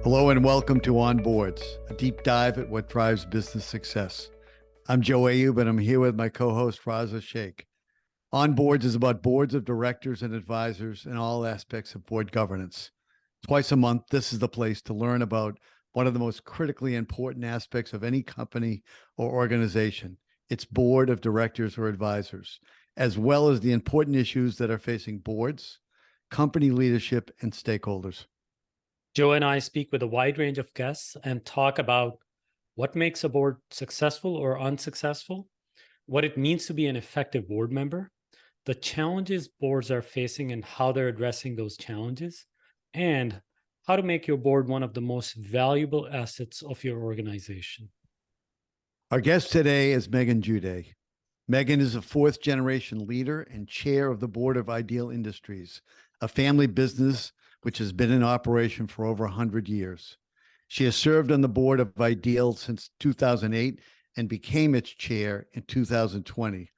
Hello and welcome to On Boards, a deep dive at what drives business success. I'm Joe Ayub and I'm here with my co-host Raza Sheikh. On Boards is about boards of directors and advisors and all aspects of board governance. Twice a month, this is the place to learn about one of the most critically important aspects of any company or organization, its board of directors or advisors, as well as the important issues that are facing boards, company leadership, and stakeholders. Joe and I speak with a wide range of guests and talk about what makes a board successful or unsuccessful, what it means to be an effective board member, the challenges boards are facing and how they're addressing those challenges, and how to make your board one of the most valuable assets of your organization. Our guest today is Meghan Juday. Meghan is a fourth-generation leader and chair of the board of Ideal Industries, a family business which has been in operation for over 100 years. She has served on the board of Ideal since 2008 and became its chair in 2020.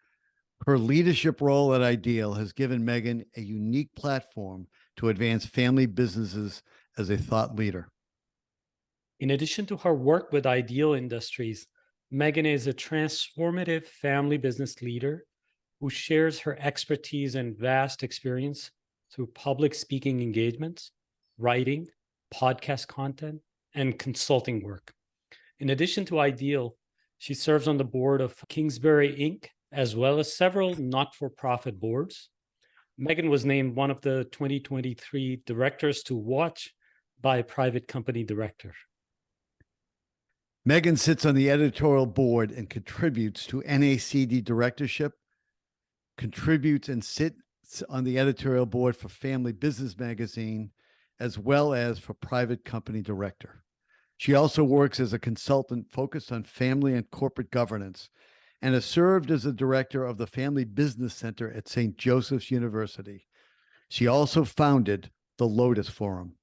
Her leadership role at Ideal has given Meghan a unique platform to advance family businesses as a thought leader. In addition to her work with Ideal Industries, Meghan is a transformative family business leader who shares her expertise and vast experience through public speaking engagements, writing, podcast content, and consulting work. In addition to Ideal, she serves on the board of Kingsbury Inc., as well as several not-for-profit boards. Meghan was named one of the 2023 directors to watch by a private company director. Meghan sits on the editorial board and contributes to NACD directorship, contributes and sits on the editorial board for Family Business Magazine, as well as for private company director. She also works as a consultant focused on family and corporate governance and has served as the director of the Family Business Center at St. Joseph's University. She also founded the Lodis Forum,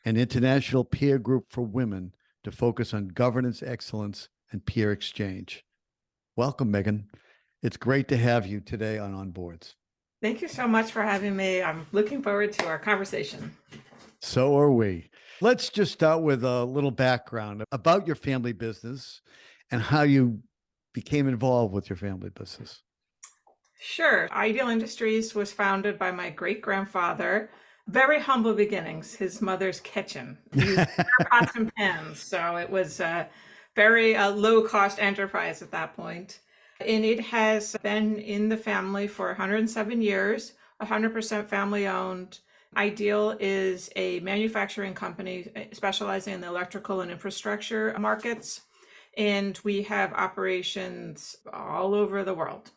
an international peer group for women to focus on governance excellence and peer exchange. Welcome, Meghan. It's great to have you today on Boards. Thank you so much for having me. I'm looking forward to our conversation. So are we. Let's just start with a little background about your family business and how you became involved with your family business. Sure. Ideal Industries was founded by my great-grandfather. Very humble beginnings, his mother's kitchen. He used pots and pans. So it was a very low-cost enterprise at that point. And it has been in the family for 107 years, 100% family owned. Ideal is a manufacturing company specializing in the electrical and infrastructure markets. And we have operations all over the world.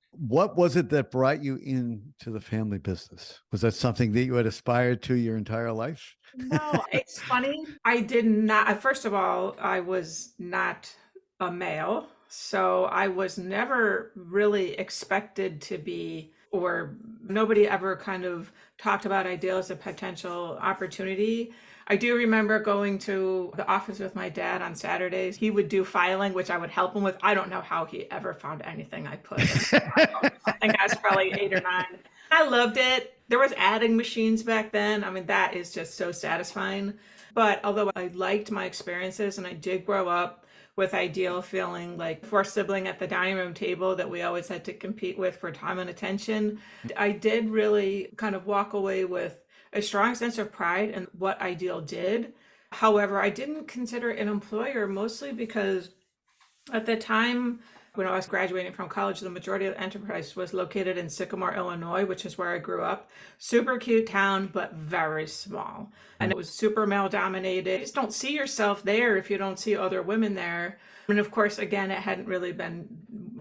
What was it that brought you into the family business? Was that something that you had aspired to your entire life? No, it's funny. I did not. First of all, I was not a male. So I was never really expected to be, or nobody ever kind of talked about Ideal as a potential opportunity. I do remember going to the office with my dad on Saturdays. He would do filing, which I would help him with. I don't know how he ever found anything I put in. I think I was probably 8 or 9. I loved it. There was adding machines back then. I mean, that is just so satisfying. But although I liked my experiences and I did grow up with Ideal feeling like fourth sibling at the dining room table that we always had to compete with for time and attention, I did really kind of walk away with a strong sense of pride in what Ideal did. However, I didn't consider it an employer, mostly because at the time when I was graduating from college, the majority of the enterprise was located in Sycamore, Illinois, which is where I grew up. Super cute town, but very small. And it was super male dominated. You just don't see yourself there if you don't see other women there. And of course, again, it hadn't really been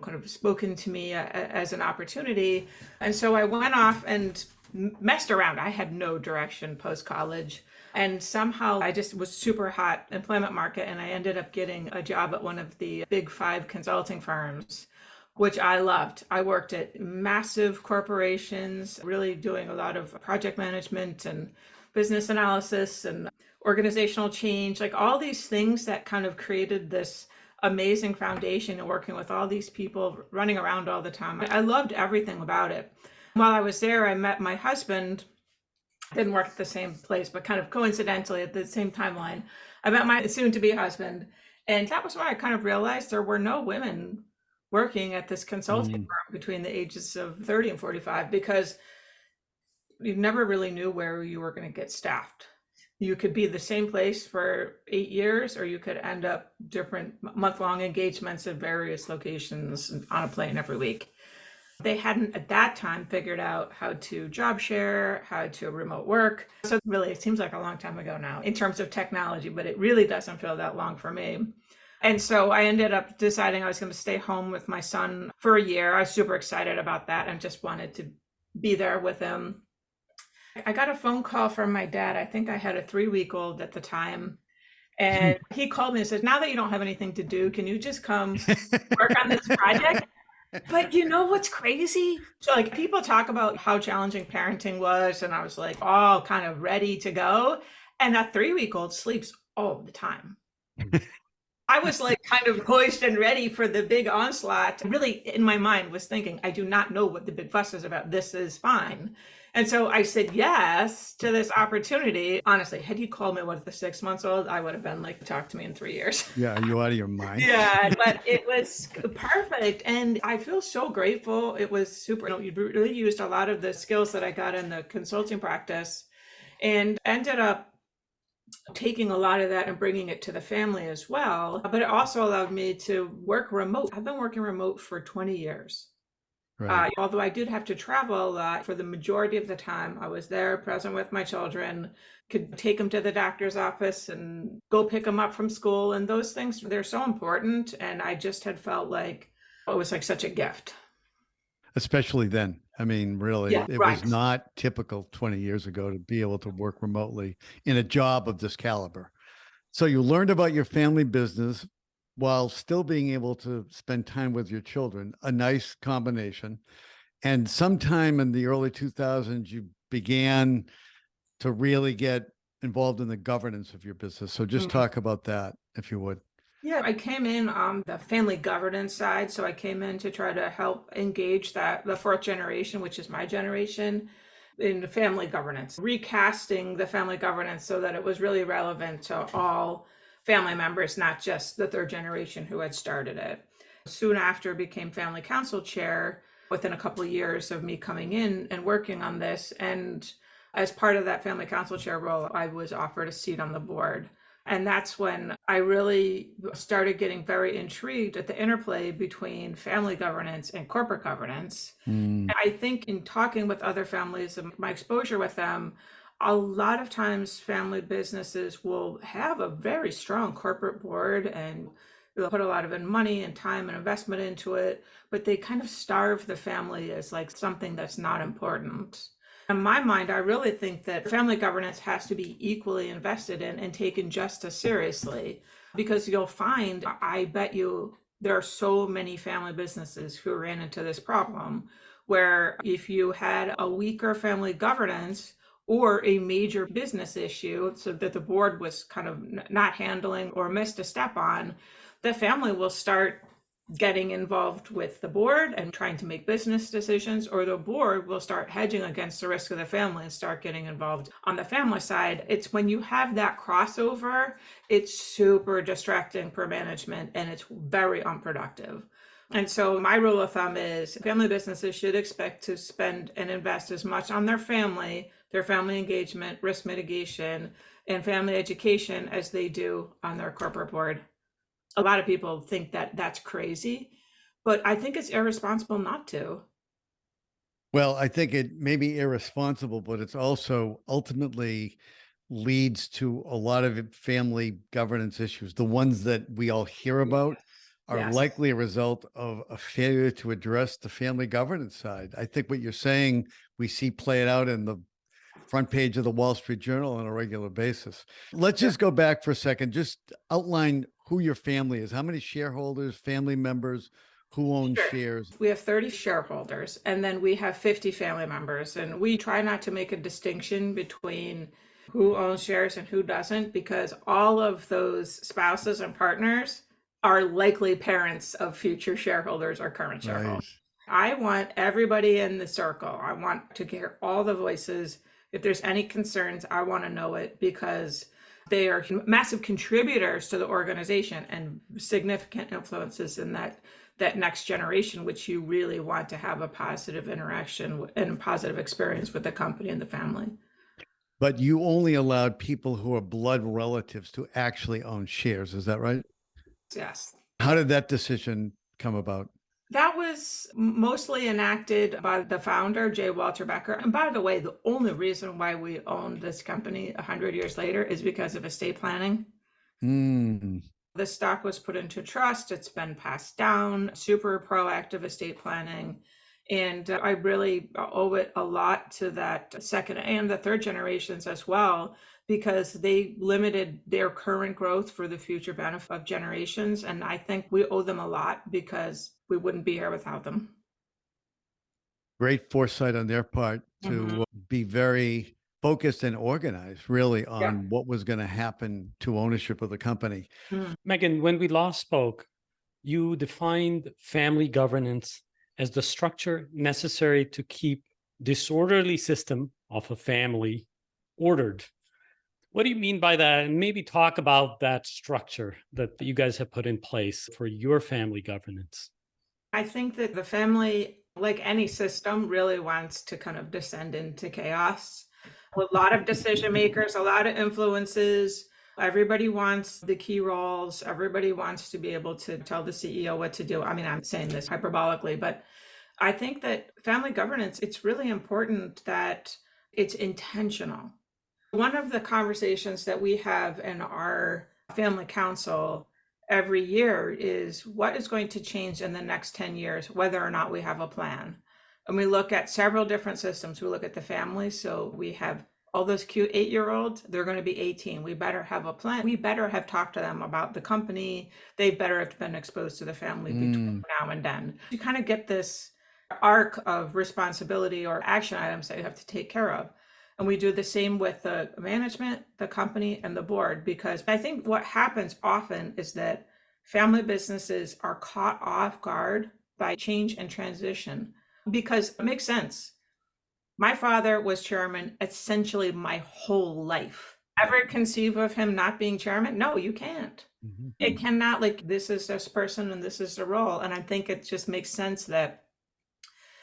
kind of spoken to me as an opportunity. And so I went off and messed around. I had no direction post-college. And somehow I just was super hot employment market, and I ended up getting a job at one of the big 5 consulting firms, which I loved. I worked at massive corporations, really doing a lot of project management and business analysis and organizational change, like all these things that kind of created this amazing foundation and working with all these people running around all the time. I loved everything about it. While I was there, I met my husband, didn't work at the same place, but kind of coincidentally at the same timeline, I met my soon to be husband. And that was when I kind of realized there were no women working at this consulting Mm. firm between the ages of 30 and 45 because you never really knew where you were going to get staffed. You could be the same place for 8 years, or you could end up different month-long engagements at various locations on a plane every week. They hadn't at that time figured out how to job share, how to remote work. So really, it seems like a long time ago now in terms of technology, but it really doesn't feel that long for me. And so I ended up deciding I was going to stay home with my son for a year. I was super excited about that and just wanted to be there with him. I got a phone call from my dad. I think I had a 3-week-old at the time. And he called me and said, now that you don't have anything to do, can you just come work on this project? But you know what's crazy? So like people talk about how challenging parenting was, and I was like all kind of ready to go. And that 3-week-old sleeps all the time. I was like kind of poised and ready for the big onslaught. Really, in my mind, was thinking, I do not know what the big fuss is about. This is fine. And so I said yes to this opportunity. Honestly, had you called me with the 6 months old, I would have been like, talk to me in 3 years. Yeah, are you out of your mind? Yeah, but it was perfect. And I feel so grateful. It was super. You really used a lot of the skills that I got in the consulting practice and ended up taking a lot of that and bringing it to the family as well. But it also allowed me to work remote. I've been working remote for 20 years. Right. Although I did have to travel a lot, for the majority of the time, I was there present with my children, could take them to the doctor's office and go pick them up from school. And those things, they're so important. And I just had felt like it was like such a gift. Especially then. I mean, really, Yeah, it right. was not typical 20 years ago to be able to work remotely in a job of this caliber. So you learned about your family business while still being able to spend time with your children, a nice combination. And sometime in the early 2000s, you began to really get involved in the governance of your business. So just Mhm. talk about that, if you would. Yeah, I came in on the family governance side. So I came in to try to help engage the fourth generation, which is my generation, in family governance, recasting the family governance so that it was really relevant to all family members, not just the third generation who had started it. Soon after, became family council chair within a couple of years of me coming in and working on this. And as part of that family council chair role, I was offered a seat on the board. And that's when I really started getting very intrigued at the interplay between family governance and corporate governance. Mm. I think in talking with other families and my exposure with them, a lot of times family businesses will have a very strong corporate board and they'll put a lot of money and time and investment into it, but they kind of starve the family as like something that's not important. In my mind, I really think that family governance has to be equally invested in and taken just as seriously because you'll find, I bet you, there are so many family businesses who ran into this problem where if you had a weaker family governance or a major business issue so that the board was kind of not handling or missed a step on, the family will start getting involved with the board and trying to make business decisions, or the board will start hedging against the risk of the family and start getting involved on the family side. It's when you have that crossover, it's super distracting for management and it's very unproductive. And so my rule of thumb is family businesses should expect to spend and invest as much on their family engagement, risk mitigation, and family education as they do on their corporate board. A lot of people think that that's crazy, but I think it's irresponsible not to. Well, I think it may be irresponsible, but it's also ultimately leads to a lot of family governance issues. The ones that we all hear about are Yes. likely a result of a failure to address the family governance side. I think what you're saying, we see play it out in the front page of the Wall Street Journal on a regular basis. Let's just go back for a second. Just outline who your family is. How many shareholders, family members, who owns Sure. shares? We have 30 shareholders and then we have 50 family members. And we try not to make a distinction between who owns shares and who doesn't, because all of those spouses and partners are likely parents of future shareholders or current shareholders. Right. I want everybody in the circle. I want to hear all the voices If there's any concerns, I want to know it, because they are massive contributors to the organization and significant influences in that next generation, which you really want to have a positive interaction and a positive experience with the company and the family. But you only allowed people who are blood relatives to actually own shares. Is that right? Yes. How did that decision come about? That was mostly enacted by the founder, J. Walter Becker. And by the way, the only reason why we own this company 100 years later is because of estate planning. Mm. The stock was put into trust. It's been passed down, super proactive estate planning. And I really owe it a lot to that second and the third generations as well, because they limited their current growth for the future benefit of generations. And I think we owe them a lot, because we wouldn't be here without them. Great foresight on their part to be very focused and organized, really, on what was going to happen to ownership of the company. Meghan, when we last spoke, you defined family governance as the structure necessary to keep disorderly system of a family ordered. What do you mean by that? And maybe talk about that structure that you guys have put in place for your family governance. I think that the family, like any system, really wants to kind of descend into chaos. A lot of decision makers, a lot of influences. Everybody wants the key roles. Everybody wants to be able to tell the CEO what to do. I mean, I'm saying this hyperbolically, but I think that family governance, it's really important that it's intentional. One of the conversations that we have in our family council every year is what is going to change in the next 10 years, whether or not we have a plan. And we look at several different systems. We look at the family. So we have all those cute 8-year-olds, they're going to be 18. We better have a plan. We better have talked to them about the company. They better have been exposed to the family between now and then. You kind of get this arc of responsibility or action items that you have to take care of. And we do the same with the management, the company, and the board, because I think what happens often is that family businesses are caught off guard by change and transition, because it makes sense. My father was chairman essentially my whole life. Ever conceive of him not being chairman? No, you can't. It cannot, like, this is this person and this is the role. And I think it just makes sense that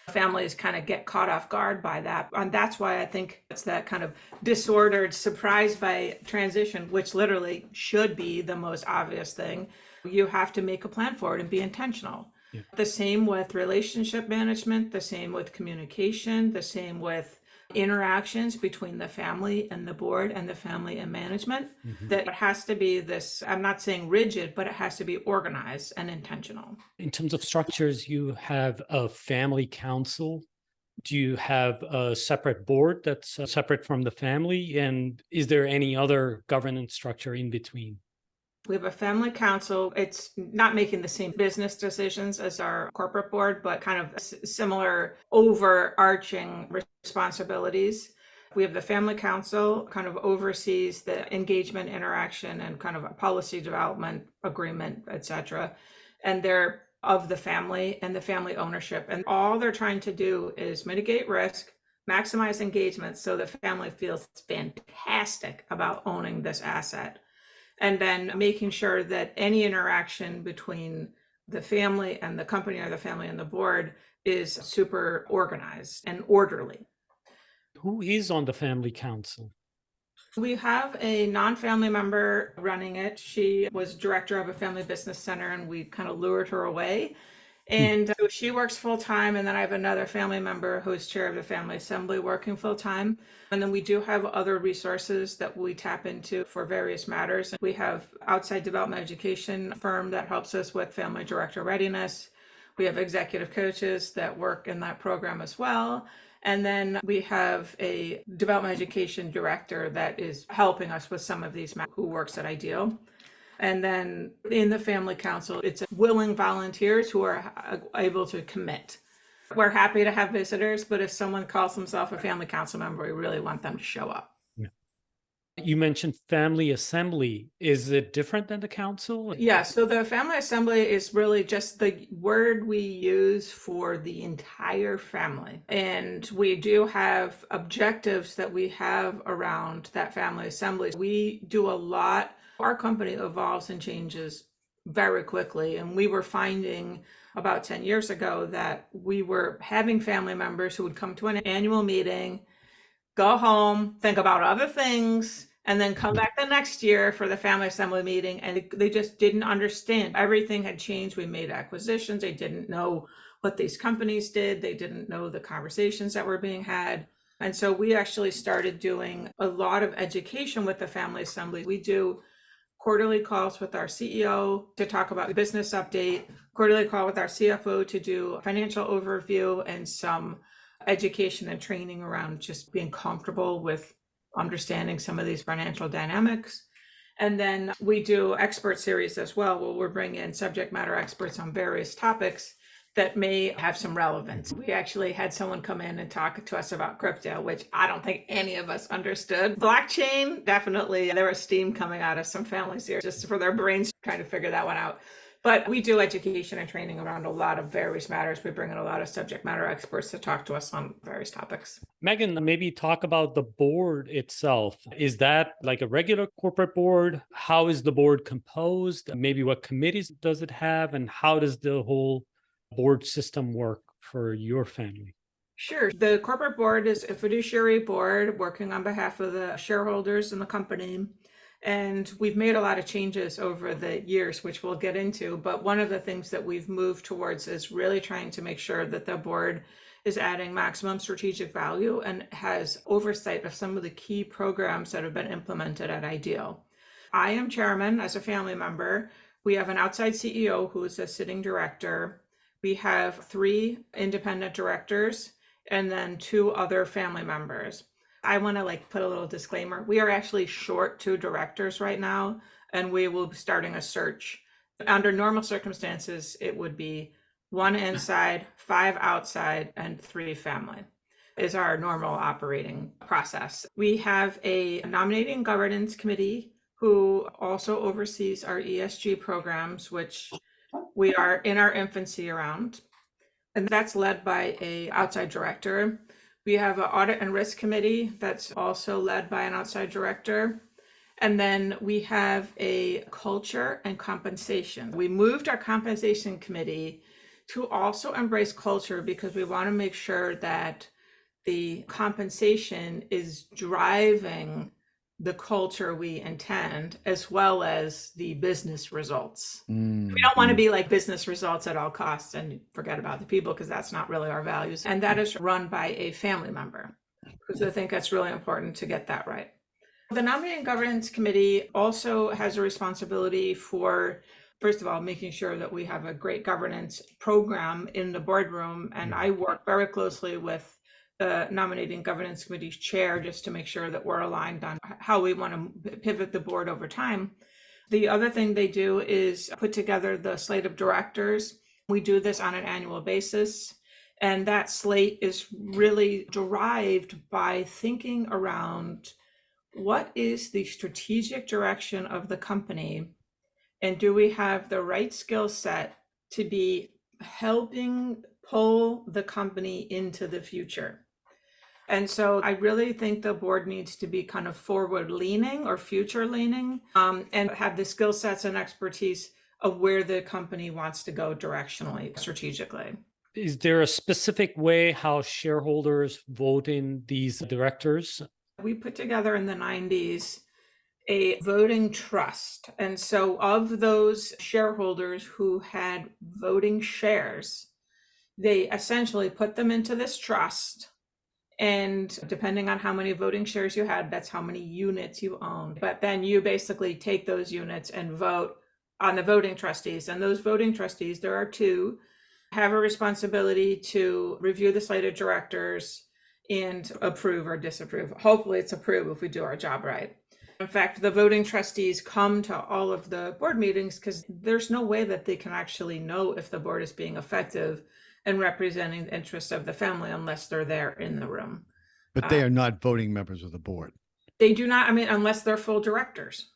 families kind of get caught off guard by that. And that's why I think it's that kind of disordered, surprised by transition, which literally should be the most obvious thing. You have to make a plan for it and be intentional. Yeah. The same with relationship management, the same with communication, the same with interactions between the family and the board and the family and management. That it has to be this, I'm not saying rigid, but it has to be organized and intentional. In terms of structures, you have a family council. Do you have a separate board that's separate from the family? And is there any other governance structure in between? We have a family council. It's not making the same business decisions as our corporate board, but kind of similar overarching responsibilities. We have the family council, kind of oversees the engagement, interaction, and kind of a policy development, agreement, etc. And they're of the family and the family ownership. And all they're trying to do is mitigate risk, maximize engagement, so the family feels fantastic about owning this asset. And then making sure that any interaction between the family and the company, or the family and the board, is super organized and orderly. Who is on the family council? We have a non-family member running it. She was director of a family business center, and we kind of lured her away. And so she works full time. And then I have another family member who is chair of the family assembly working full time. And then we do have other resources that we tap into for various matters. We have outside development education firm that helps us with family director readiness. We have executive coaches that work in that program as well. And then we have a development education director that is helping us with some of these who works at Ideal. And then in the family council, it's willing volunteers who are able to commit. We're happy to have visitors, but if someone calls themselves a family council member, we really want them to show up. Yeah. You mentioned family assembly. Is it different than the council? Yeah, so the family assembly is really just the word we use for the entire family. And we do have objectives that we have around that family assembly. We do a lot. Our company evolves and changes very quickly. And we were finding about 10 years ago that we were having family members who would come to an annual meeting, go home, think about other things, and then come back the next year for the family assembly meeting. And they just didn't understand. Everything had changed. We made acquisitions. They didn't know what these companies did. They didn't know the conversations that were being had. And so we actually started doing a lot of education with the family assembly. We do quarterly calls with our CEO to talk about the business update, quarterly call with our CFO to do a financial overview, and some education and training around just being comfortable with understanding some of these financial dynamics. And then we do expert series as well, where we're bringing in subject matter experts on various topics that may have some relevance. We actually had someone come in and talk to us about crypto, which I don't think any of us understood. Blockchain, definitely, there was steam coming out of some families here just for their brains trying to figure that one out. But we do education and training around a lot of various matters. We bring in a lot of subject matter experts to talk to us on various topics. Megan, maybe talk about the board itself. Is that like a regular corporate board? How is the board composed? Maybe what committees does it have? And how does the whole board system work for your family? Sure. The corporate board is a fiduciary board working on behalf of the shareholders in the company. And we've made a lot of changes over the years, which we'll get into. But one of the things that we've moved towards is really trying to make sure that the board is adding maximum strategic value and has oversight of some of the key programs that have been implemented at Ideal. I am chairman as a family member. We have an outside CEO who is a sitting director. We have 3 independent directors and then 2 other family members. I want to put a little disclaimer. We are actually short 2 directors right now, and we will be starting a search. Under normal circumstances, it would be 1 inside, 5 outside, and 3 family is our normal operating process. We have a nominating governance committee who also oversees our ESG programs, which we are in our infancy around. And that's led by an outside director. We have an audit and risk committee that's also led by an outside director. And then we have a culture and compensation. We moved our compensation committee to also embrace culture because we want to make sure that the compensation is driving the culture we intend, as well as the business results. We don't want to be like business results at all costs and forget about the people, because that's not really our values. And that is run by a family member, because I think that's really important to get that right. The Nominating Governance Committee also has a responsibility for, first of all, making sure that we have a great governance program in the boardroom. And I work very closely with the Nominating Governance Committee's chair just to make sure that we're aligned on how we want to pivot the board over time. The other thing they do is put together the slate of directors. We do this on an annual basis. And that slate is really derived by thinking around what is the strategic direction of the company, and do we have the right skill set to be helping pull the company into the future. And so I really think the board needs to be kind of forward leaning or future leaning, and have the skill sets and expertise of where the company wants to go directionally, strategically. Is there a specific way how shareholders vote in these directors? We put together in the 90s a voting trust. And so of those shareholders who had voting shares, they essentially put them into this trust. And depending on how many voting shares you had, that's how many units you owned. But then you basically take those units and vote on the voting trustees. And those voting trustees, there are 2, have a responsibility to review the slate of directors and approve or disapprove. Hopefully it's approve if we do our job right. In fact, the voting trustees come to all of the board meetings because there's no way that they can actually know if the board is being effective and representing the interests of the family unless they're there in the room. But they are not voting members of the board. They do not, I mean, unless they're full directors.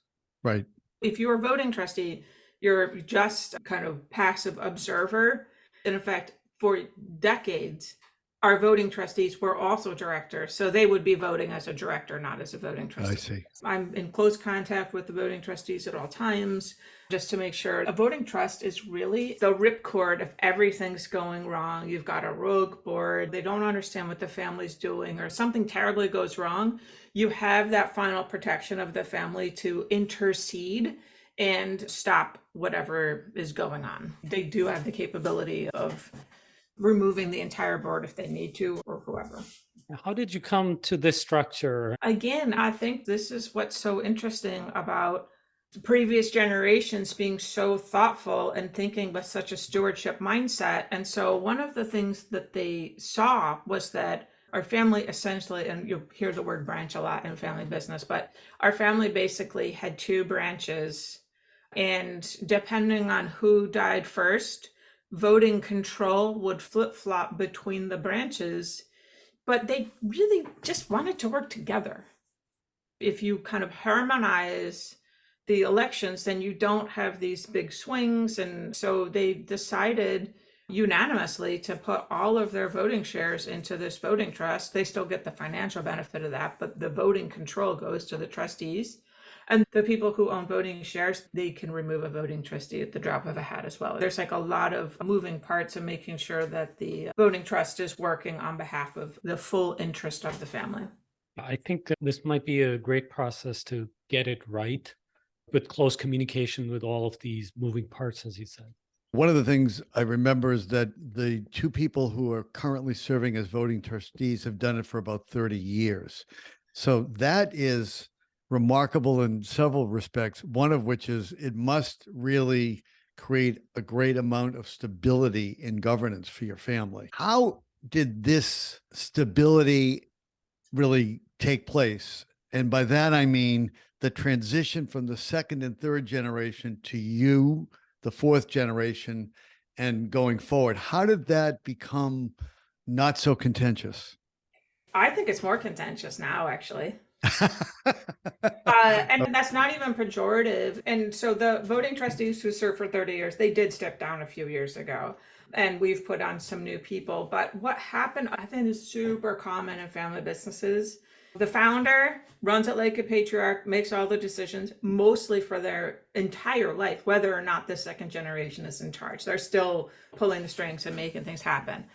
Right. If you're a voting trustee, you're just kind of passive observer. And in fact, for decades, our voting trustees were also directors. So they would be voting as a director, not as a voting trustee. I see. I'm in close contact with the voting trustees at all times, just to make sure. A voting trust is really the ripcord if everything's going wrong. You've got a rogue board, they don't understand what the family's doing, or something terribly goes wrong. You have that final protection of the family to intercede and stop whatever is going on. They do have the capability of removing the entire board if they need to, or whoever. How did you come to this structure? Again, I think this is what's so interesting about previous generations being so thoughtful and thinking with such a stewardship mindset. And so one of the things that they saw was that our family essentially, and you'll hear the word branch a lot in family business, but our family basically had two branches. And depending on who died first, voting control would flip-flop between the branches, but they really just wanted to work together. If you kind of harmonize the elections, then you don't have these big swings. And so they decided unanimously to put all of their voting shares into this voting trust. They still get the financial benefit of that, but the voting control goes to the trustees. And the people who own voting shares, they can remove a voting trustee at the drop of a hat as well. There's like a lot of moving parts in making sure that the voting trust is working on behalf of the full interest of the family. I think that this might be a great process to get it right with close communication with all of these moving parts, as you said. One of the things I remember is that the two people who are currently serving as voting trustees have done it for about 30 years. So that is remarkable in several respects, one of which is it must really create a great amount of stability in governance for your family. How did this stability really take place? And by that, I mean the transition from the second and third generation to you, the fourth generation, and going forward. How did that become not so contentious? I think it's more contentious now, actually. And that's not even pejorative. And so the voting trustees who served for 30 years, they did step down a few years ago. And we've put on some new people. But what happened, I think, is super common in family businesses. The founder runs it like a patriarch, makes all the decisions, mostly for their entire life, whether or not the second generation is in charge. They're still pulling the strings and making things happen.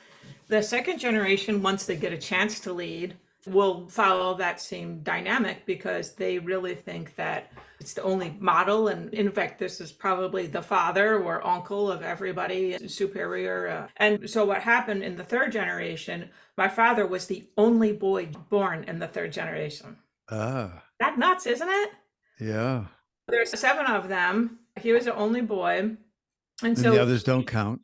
The second generation, once they get a chance to lead, will follow that same dynamic because they really think that it's the only model. And in fact, this is probably the father or uncle of everybody, superior. And so what happened in the third generation, my father was the only boy born in the third generation. Ah, That nuts, isn't it? yeah. There's 7 of them. He was the only boy. And And so the others don't count.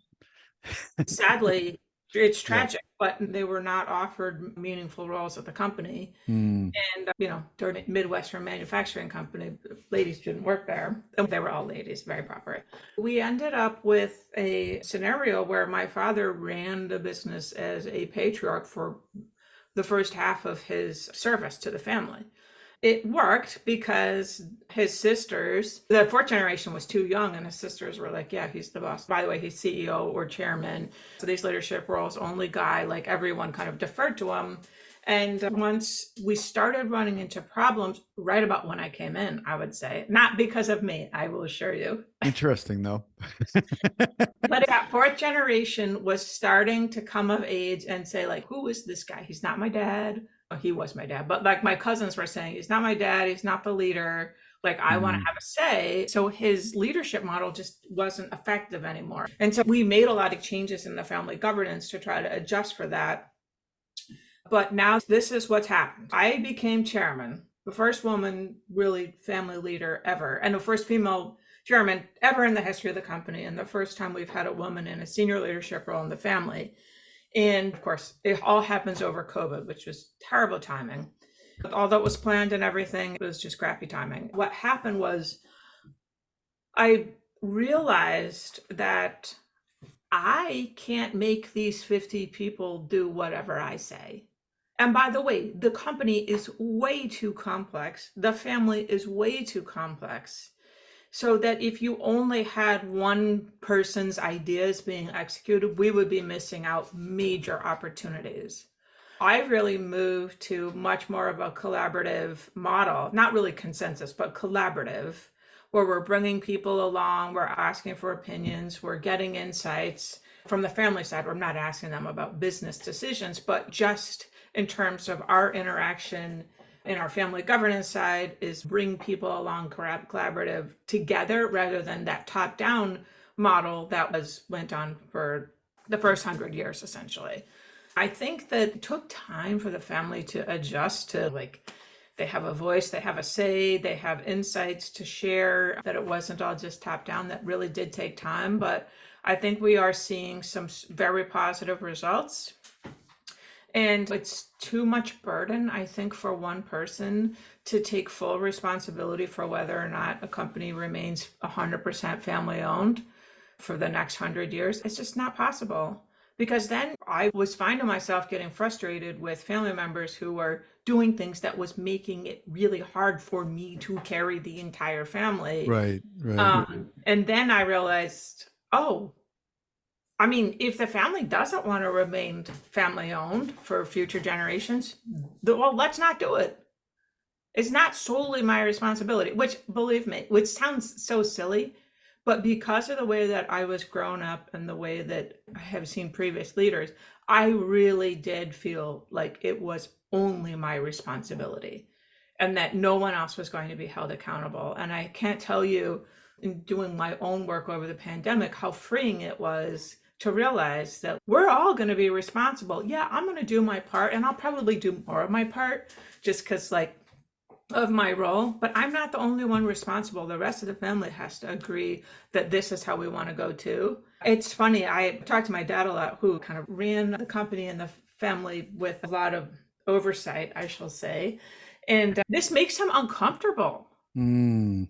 sadly, it's Yeah. tragic, but they were not offered meaningful roles at the company. Hmm. And, during a Midwestern manufacturing company, ladies didn't work there. And they were all ladies, very proper. We ended up with a scenario where my father ran the business as a patriarch for the first half of his service to the family. It worked because his sisters, the fourth generation was too young, and his sisters were like, yeah, he's the boss. By the way, he's CEO or chairman. So these leadership roles, only guy, like everyone kind of deferred to him. And once we started running into problems, right about when I came in, I would say, not because of me, I will assure you. Interesting, though. But that fourth generation was starting to come of age and say, like, who is this guy? He's not my dad. Well, he was my dad, but like my cousins were saying, he's not my dad. He's not the leader. Like, I want to have a say. So his leadership model just wasn't effective anymore. And so we made a lot of changes in the family governance to try to adjust for that. But now this is what's happened. I became chairman, the first woman really family leader ever, and the first female chairman ever in the history of the company, and the first time we've had a woman in a senior leadership role in the family. And of course, it all happens over COVID, which was terrible timing. Although it was planned and everything, it was just crappy timing. What happened was I realized that I can't make these 50 people do whatever I say. And by the way, the company is way too complex. The family is way too complex. So that if you only had one person's ideas being executed, we would be missing out major opportunities. I really moved to much more of a collaborative model, not really consensus, but collaborative, where we're bringing people along, we're asking for opinions, we're getting insights from the family side. We're not asking them about business decisions, but just in terms of our interaction in our family governance side is bring people along collaborative together rather than that top down model that went on for the first 100 years essentially. I think that it took time for the family to adjust to like they have a voice, they have a say, they have insights to share, that it wasn't all just top down. That really did take time, but I think we are seeing some very positive results. And it's too much burden, I think, for one person to take full responsibility for whether or not a company remains 100% family owned for the next 100 years. It's just not possible. Because then I was finding myself getting frustrated with family members who were doing things that was making it really hard for me to carry the entire family. Right, right. And then I realized, oh, I mean, if the family doesn't want to remain family owned for future generations, well, let's not do it. It's not solely my responsibility, which, believe me, which sounds so silly, but because of the way that I was grown up and the way that I have seen previous leaders, I really did feel like it was only my responsibility and that no one else was going to be held accountable. And I can't tell you, in doing my own work over the pandemic, how freeing it was to realize that we're all going to be responsible. Yeah, I'm going to do my part, and I'll probably do more of my part just because like of my role, but I'm not the only one responsible. The rest of the family has to agree that this is how we want to go too. It's funny, I talked to my dad a lot, who kind of ran the company and the family with a lot of oversight, I shall say. And this makes him uncomfortable. Mm.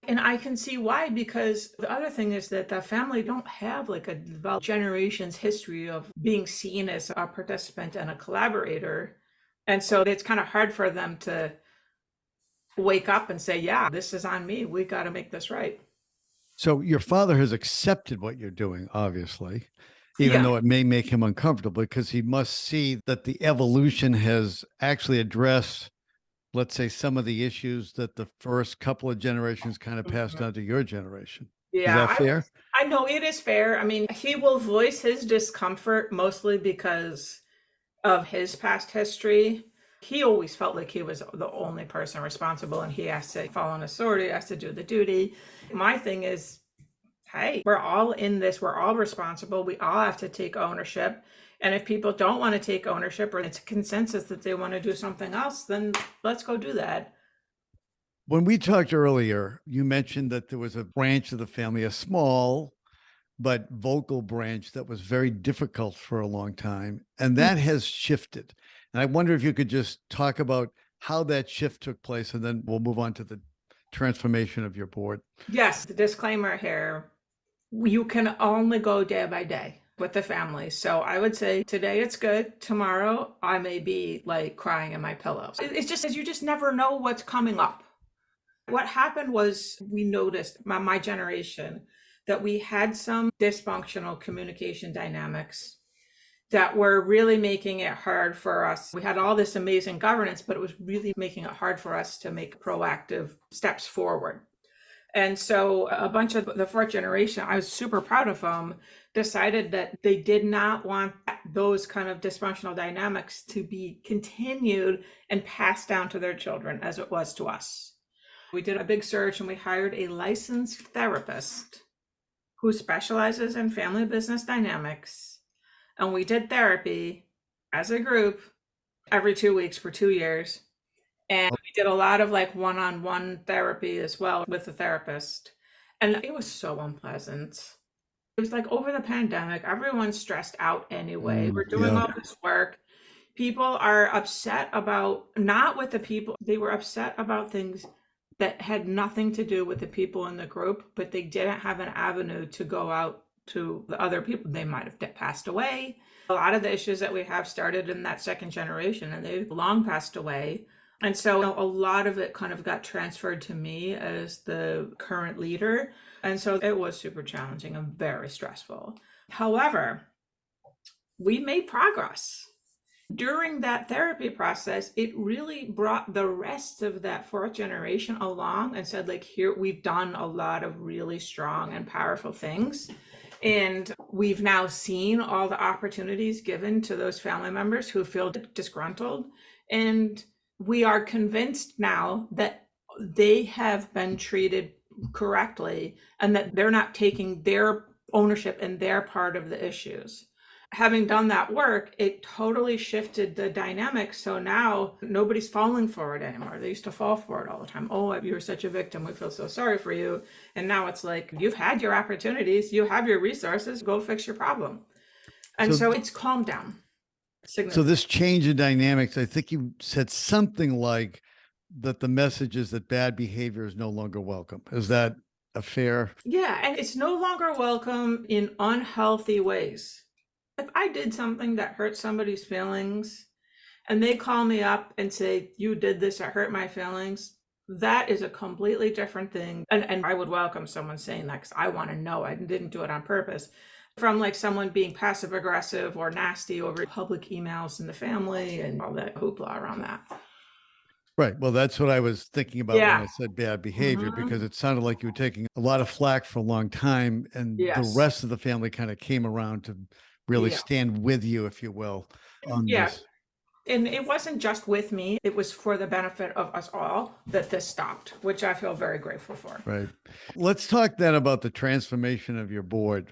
And I can see why, because the other thing is that the family don't have like a developed generations history of being seen as a participant and a collaborator. And so it's kind of hard for them to wake up and say, yeah, this is on me. We got to make this right. So your father has accepted what you're doing, obviously, even though it may make him uncomfortable, because he must see that the evolution has actually addressed, let's say, some of the issues that the first couple of generations kind of passed on to your generation. Yeah, Is that fair? I know it is fair. I mean, he will voice his discomfort mostly because of his past history. He always felt like he was the only person responsible and he has to follow an authority, he has to do the duty. My thing is, hey, we're all in this, we're all responsible, we all have to take ownership. And if people don't want to take ownership or it's a consensus that they want to do something else, then let's go do that. When we talked earlier, you mentioned that there was a branch of the family, a small but vocal branch that was very difficult for a long time, and that has shifted. And I wonder if you could just talk about how that shift took place, and then we'll move on to the transformation of your board. Yes, the disclaimer here, you can only go day by day with the family. So I would say today it's good. Tomorrow I may be like crying in my pillows. It's just as you just never know what's coming up. What happened was we noticed, my generation, that we had some dysfunctional communication dynamics that were really making it hard for us. We had all this amazing governance, but it was really making it hard for us to make proactive steps forward. And so a bunch of the fourth generation, I was super proud of them, decided that they did not want those kind of dysfunctional dynamics to be continued and passed down to their children as it was to us. We did a big search and we hired a licensed therapist who specializes in family business dynamics. And we did therapy as a group every 2 weeks for 2 years. And we did a lot of like one-on-one therapy as well with the therapist. And it was so unpleasant. It was like over the pandemic, everyone's stressed out anyway. We're doing all this work. People are upset about, not with the people, they were upset about things that had nothing to do with the people in the group, but they didn't have an avenue to go out to the other people. They might have passed away. A lot of the issues that we have started in that second generation, and they've long passed away. And so a lot of it kind of got transferred to me as the current leader. And so it was super challenging and very stressful. However, we made progress. During that therapy process, it really brought the rest of that fourth generation along and said, like, here, we've done a lot of really strong and powerful things. And we've now seen all the opportunities given to those family members who feel disgruntled. And we are convinced now that they have been treated correctly and that they're not taking their ownership in their part of the issues. Having done that work, it totally shifted the dynamic. So now nobody's falling for it anymore. They used to fall for it all the time. Oh, you're such a victim. We feel so sorry for you. And now it's like, you've had your opportunities. You have your resources. Go fix your problem. And so it's calmed down. So this change in dynamics, I think you said something like that the message is that bad behavior is no longer welcome. Is that a fair? Yeah. And it's no longer welcome in unhealthy ways. If I did something that hurt somebody's feelings and they call me up and say, you did this, it hurt my feelings, that is a completely different thing. And I would welcome someone saying that because I want to know I didn't do it on purpose. From like someone being passive aggressive or nasty over public emails in the family and all that hoopla around that. Right. Well, that's what I was thinking about when I said bad behavior, because it sounded like you were taking a lot of flack for a long time, and the rest of the family kind of came around to really stand with you, if you will, on this. And it wasn't just with me. It was for the benefit of us all that this stopped, which I feel very grateful for. Right. Let's talk then about the transformation of your board.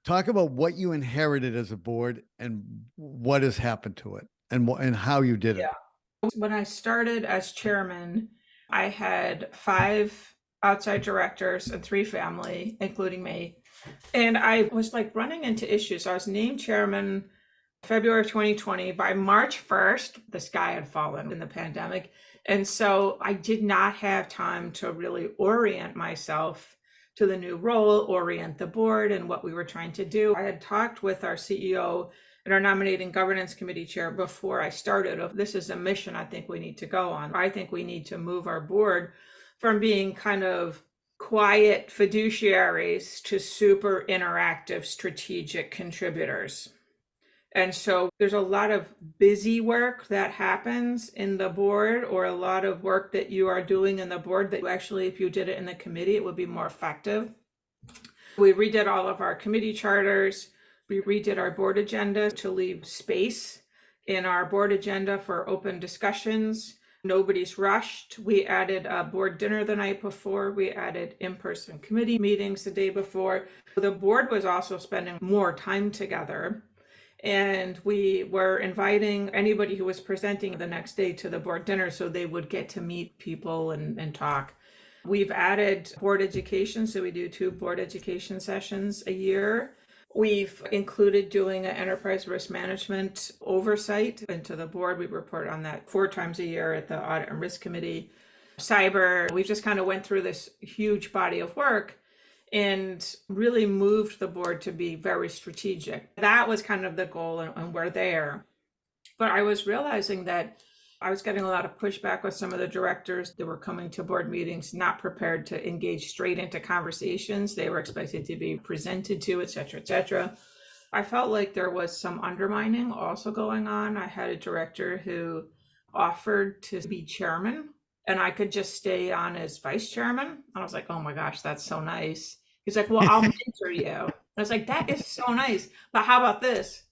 Talk about what you inherited as a board and what has happened to it and how you did it. When I started as chairman, I had 5 outside directors and 3 family, including me. And I was like running into issues. I was named chairman February 2020. By March 1st, the sky had fallen in the pandemic. And so I did not have time to really orient myself to the new role, orient the board and what we were trying to do. I had talked with our CEO and our nominating governance committee chair before I started of this is a mission I think we need to go on. I think we need to move our board from being kind of quiet fiduciaries to super interactive strategic contributors. And so there's a lot of busy work that happens in the board, or a lot of work that you are doing in the board that actually, if you did it in the committee, it would be more effective. We redid all of our committee charters. We redid our board agenda to leave space in our board agenda for open discussions. Nobody's rushed. We added a board dinner the night before. We added in-person committee meetings the day before. The board was also spending more time together. And we were inviting anybody who was presenting the next day to the board dinner so they would get to meet people and talk. We've added board education. So we do 2 board education sessions a year. We've included doing an enterprise risk management oversight into the board. We report on that 4 times a year at the Audit and Risk Committee. Cyber, we just kind of went through this huge body of work and really moved the board to be very strategic. That was kind of the goal, and we're there. But I was realizing that I was getting a lot of pushback with some of the directors that were coming to board meetings, not prepared to engage straight into conversations. They were expected to be presented to, et cetera, et cetera. I felt like there was some undermining also going on. I had a director who offered to be chairman, and I could just stay on as vice chairman. I was like, oh my gosh, that's so nice. He's like, well, I'll mentor you. I was like, that is so nice. But how about this?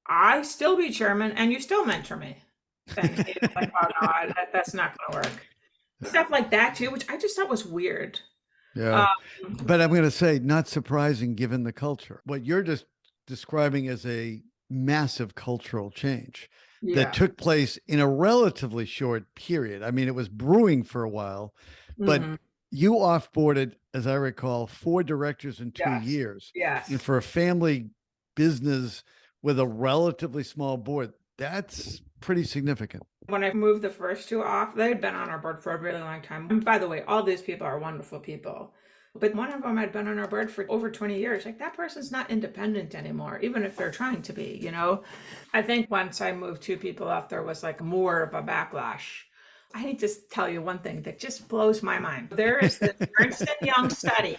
I still be chairman and you still mentor me. And he was like, oh no, that's not going to work. Stuff like that too, which I just thought was weird. Yeah. But I'm going to say, not surprising given the culture. What you're just describing as a massive cultural change that took place in a relatively short period. I mean, it was brewing for a while, but you offboarded, as I recall, 4 directors in 2 years. Yes. And for a family business with a relatively small board, that's pretty significant. When I moved the first 2 off, they had been on our board for a really long time. And by the way, all these people are wonderful people. But one of them had been on our board for over 20 years. Like, that person's not independent anymore, even if they're trying to be, you know? I think once I moved 2 people off, there was like more of a backlash. I need to tell you one thing that just blows my mind. There is this Ernst & Young study.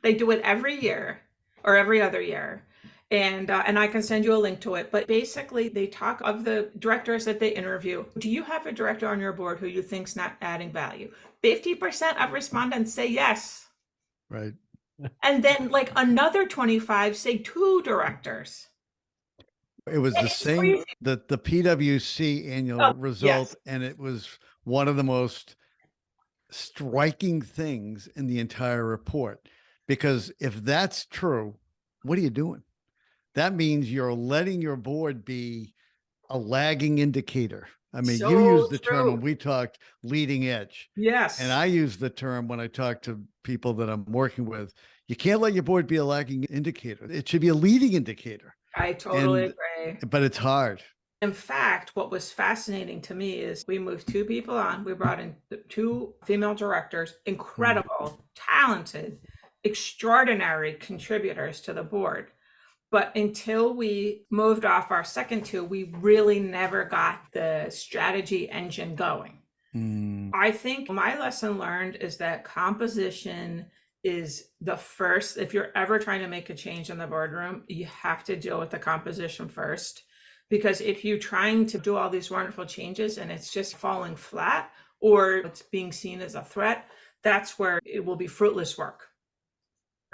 They do it every year or every other year. And I can send you a link to it. But basically, they talk of the directors that they interview. Do you have a director on your board who you think's not adding value? 50% of respondents say yes. Right. And then like another 25 say 2 directors. It was the It's same, crazy. the PwC annual Oh, result, yes. and it was one of the most striking things in the entire report. Because if that's true, what are you doing? That means you're letting your board be a lagging indicator. I mean, you So used the term true. when we talked leading edge. Yes. And I use the term when I talk to people that I'm working with. You can't let your board be a lagging indicator. It should be a leading indicator. I totally And agree. but it's hard. In fact, what was fascinating to me is we moved 2 people on. We brought in 2 female directors, incredible, talented, extraordinary contributors to the board. But until we moved off our second 2, we really never got the strategy engine going. I think my lesson learned is that composition is the first. If you're ever trying to make a change in the boardroom, you have to deal with the composition first. Because if you're trying to do all these wonderful changes and it's just falling flat or it's being seen as a threat, that's where it will be fruitless work.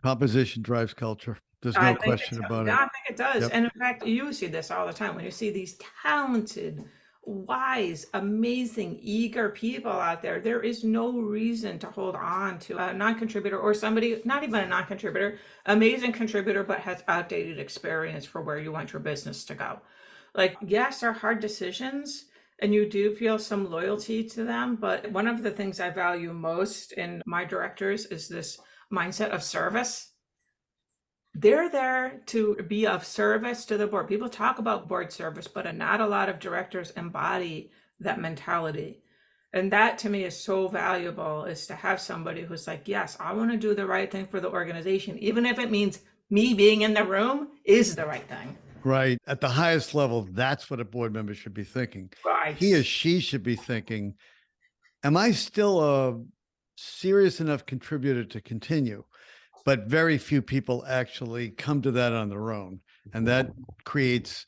Composition drives culture. There's I no think question it, about yeah, it. I think it does. Yep. And in fact, you see this all the time when you see these talented, wise, amazing, eager people out there. There is no reason to hold on to a non-contributor or somebody, not even a non-contributor, amazing contributor, but has outdated experience for where you want your business to go. Like, yes, they're hard decisions and you do feel some loyalty to them. But one of the things I value most in my directors is this mindset of service. They're there to be of service to the board. People talk about board service, but not a lot of directors embody that mentality. And that to me is so valuable, is to have somebody who's like, yes, I want to do the right thing for the organization, even if it means me being in the room is the right thing. Right. At the highest level, that's what a board member should be thinking. Right. He or she should be thinking, am I still a serious enough contributor to continue? But very few people actually come to that on their own. And that creates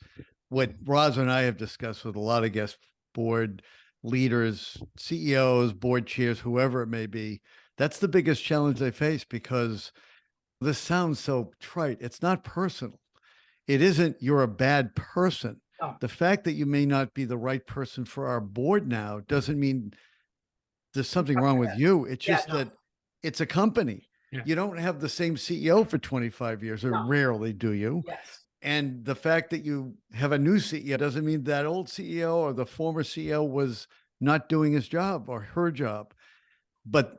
what Roz and I have discussed with a lot of guest board leaders, CEOs, board chairs, whoever it may be. That's the biggest challenge they face, because this sounds so trite. It's not personal. It isn't you're a bad person. Oh. The fact that you may not be the right person for our board now doesn't mean there's something wrong with you. It's Yeah, just no. that it's a company. Yeah. You don't have the same CEO for 25 years, or No. rarely do you. Yes. And the fact that you have a new CEO doesn't mean that old CEO or the former CEO was not doing his job or her job. But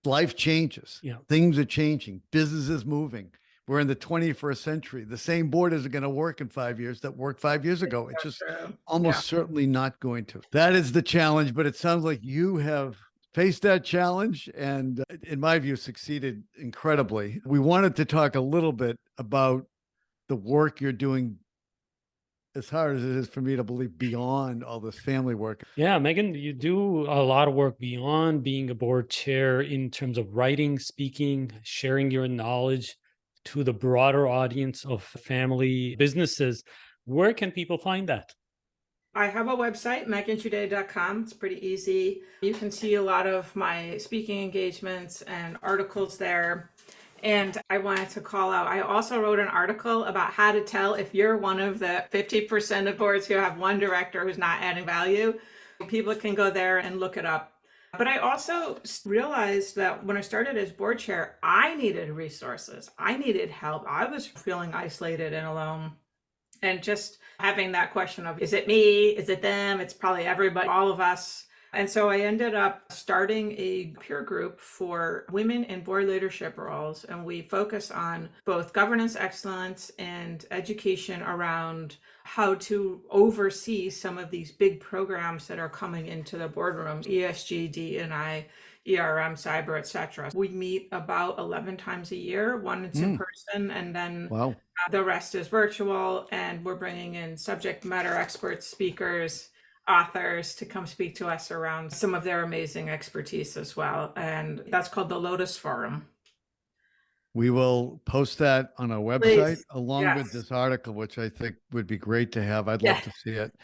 life changes. Yeah. Things are changing. Business is moving. We're in the 21st century. The same board isn't going to work in 5 years that worked 5 years ago. It's just True. almost certainly not going to. That is the challenge, but it sounds like you have faced that challenge and, in my view, succeeded incredibly. We wanted to talk a little bit about the work you're doing, as hard as it is for me to believe, beyond all this family work. Yeah, Megan, you do a lot of work beyond being a board chair in terms of writing, speaking, sharing your knowledge to the broader audience of family businesses. Where can people find that? I have a website, meghanjuday.com. It's pretty easy. You can see a lot of my speaking engagements and articles there. And I wanted to call out, I also wrote an article about how to tell if you're one of the 50% of boards who have one director who's not adding value. People can go there and look it up. But I also realized that when I started as board chair, I needed resources. I needed help. I was feeling isolated and alone. And just having that question of, is it me? Is it them? It's probably everybody, all of us. And so I ended up starting a peer group for women in board leadership roles. And we focus on both governance excellence and education around how to oversee some of these big programs that are coming into the boardrooms: ESG, D&I, ERM, cyber, etc. We meet about 11 times a year. One it's in person, and then Wow. the rest is virtual. And we're bringing in subject matter experts, speakers, authors to come speak to us around some of their amazing expertise as well. And that's called the Lodis Forum. We will post that on our website Please. along with Yes. this article, which I think would be great to have. I'd Yeah. love to see it.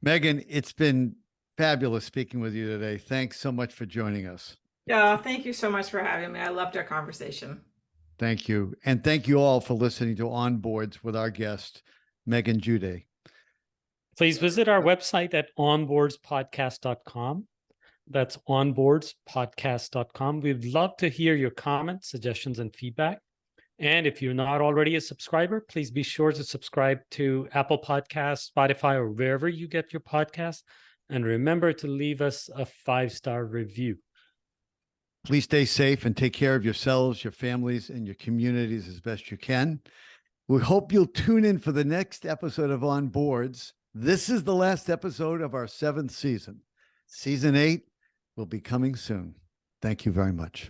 Meghan, it's been fabulous speaking with you today. Thanks so much for joining us. Yeah. Thank you so much for having me. I loved our conversation. Thank you. And thank you all for listening to On Boards with our guest, Meghan Juday. Please visit our website at onboardspodcast.com. That's onboardspodcast.com. We'd love to hear your comments, suggestions, and feedback. And if you're not already a subscriber, please be sure to subscribe to Apple Podcasts, Spotify, or wherever you get your podcasts. And remember to leave us a 5-star review. Please stay safe and take care of yourselves, your families, and your communities as best you can. We hope you'll tune in for the next episode of On Boards. This is the last episode of our 7th season. Season 8 will be coming soon. Thank you very much.